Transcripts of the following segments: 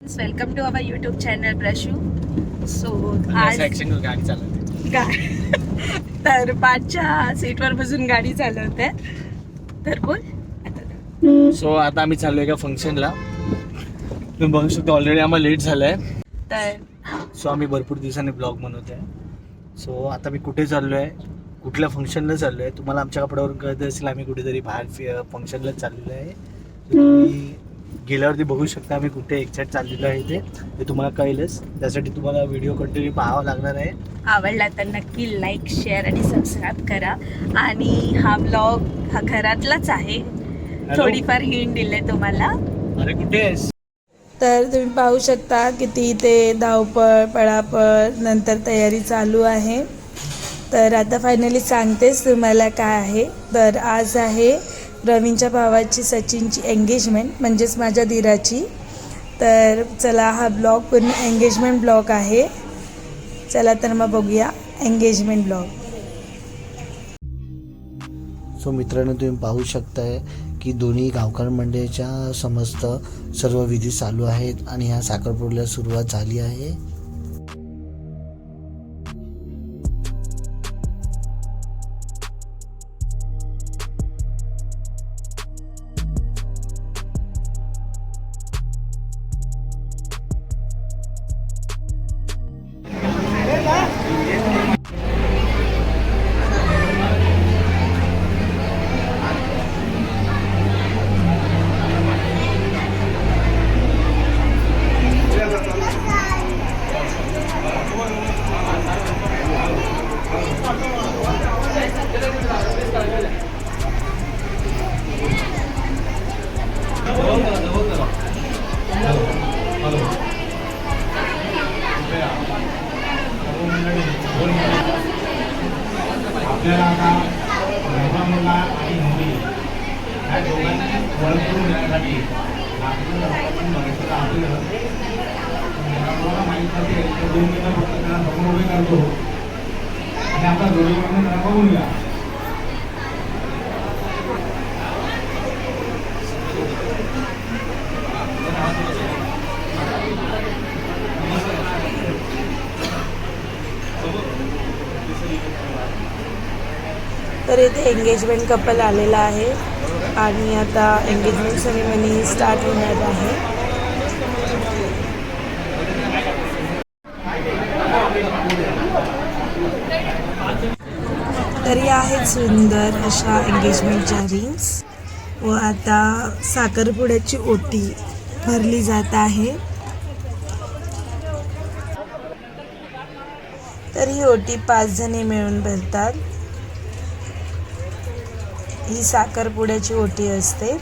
Welcome to our YouTube channel ब्रशू. So आज गाडी चालवते. तर 5च्या सीटवर बसून गाडी चालवते. तर बोल. सो आता आम्ही चाललोय एका फंक्शनला. तुम्ही बघू शकता ऑलरेडी आम्हाला लेट झालाय. तर सो आम्ही भरपूर दिवसांनी ब्लॉग बनवतोय. सो आता मी कुठे चाललोय, कुठल्या फंक्शनला चाललोय, तुम्हाला आमच्या कपड्यावरून कळत असेल आम्ही कुठेतरी बाहेर फंक्शनला चाललेलो आहे. तुम्ही गेल्यावरती बघू शकता आम्ही कुठे एक्झॅक्ट चाललेलो आहे ते तुम्हाला कळेलच. त्यासाठी तुम्हाला व्हिडिओ कंटिन्यू पाहावा लागणार आहे. आवडला तर नक्की लाईक, शेअर आणि सबस्क्राईब करा. आणि हा ब्लॉग हा घरातलाच आहे. थोडीफार हिंट दिले तुम्हाला. अरे कुठे आहेस? तर तुम्ही पाहू शकता किती ते धावपळ पळापळ नंतर तयारी चालू आहे. तर आता फायनली सांगतेच तुम्हाला काय आहे. तर आज आहे रवींच्या भावाची सचिनची एंगेजमेंट, म्हणजेच माझ्या धीराची. तर चला हा ब्लॉग पूर्ण एंगेजमेंट ब्लॉग आहे. चला तर मग बघूया एंगेजमेंट ब्लॉग. सो मित्रांनो तुम्ही पाहू शकताय की दोन्ही गावकर मंडळाच्या समस्त सर्व विधी चालू आहेत आणि ह्या साखरपुड्याला सुरुवात झाली आहे. आपल्याला आता नवरा मुलगा आणि मुली ह्या दोघांनी ओळख करून देण्यासाठी आपल्याला माहीत असेल तर 2 मिनिटं फक्त त्यांना समोर उभे करतो आणि आपला जोडीवरून त्यांना बघून घ्या. तर इथे एंगेजमेंट कपल आलेला आहे आणि आता एंगेजमेंट सेरेमनी स्टार्ट होणार आहे. तर या आहेत सुंदर अशा एंगेजमेंटच्या रिंग्स. व आता साखरपुड्याची ओटी भरली जात आहे. तर ही ओटी 5 जणी मिळून भरतात. ही साखरपुड्याची ओटी असते.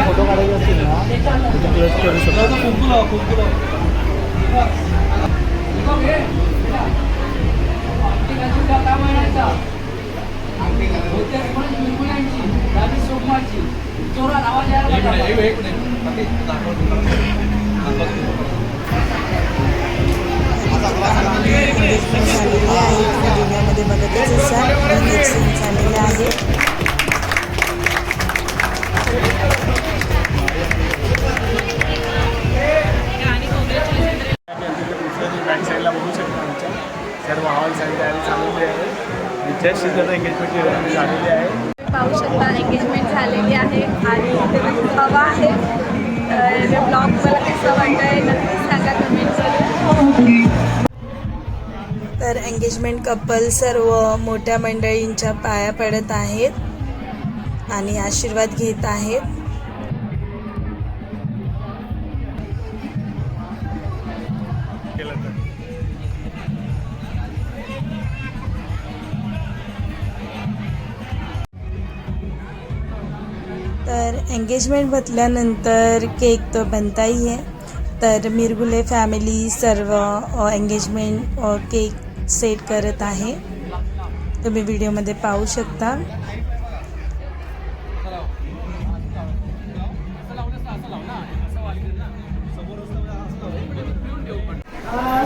फोटो काढायचे असतील ना प्लस करू शकतो. झालेली आहे. दुनियामध्ये बघतच असाल झालेलं आहे. बॅक साईडला बघू शकता आमच्या सर्व हॉल साईड चाललेली आहे. जस्ट इथं एंगेजमेंटची झालेली आहे. पाहू शकता एंगेजमेंट झालेली आहे आणि इथे हवा आहे. तर ब्लॉग मला कसं वाटतंय नक्कीच सांगा कमेंट करून. तर एंगेजमेंट कपल सर्व मोठ्या मंडळींच्या पाया पडत आहेत आणि आशीर्वाद घेत आहेत. तर एंगेजमेंट म्हटल्यानंतर केक तो बनता ही है. तर मिरगुले फॅमिली सर्व एंगेजमेंट केक सेट करत आहे. तुम्ही व्हिडिओमध्ये पाहू शकता.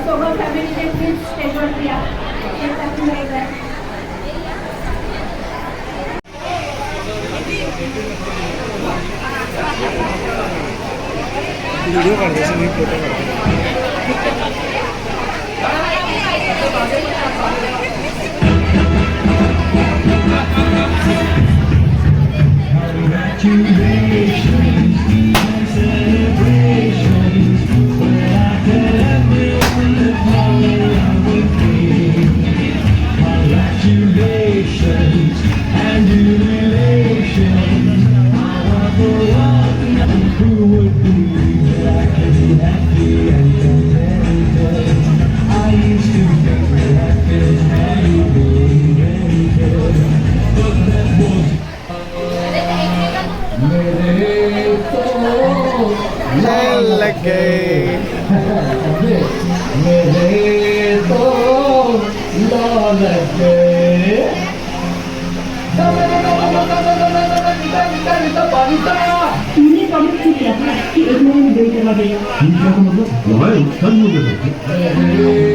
सोबत फॅमिलीचे प्लीज स्टेजवरती या. केकसाठी यायचं आहे. व्हिडिओ काढतो मी फोटो काढतो. तूने प्रॉमिस किया था कि एक महीने में बिल करवा देगा। मतलब तुम्हारे उत्तर में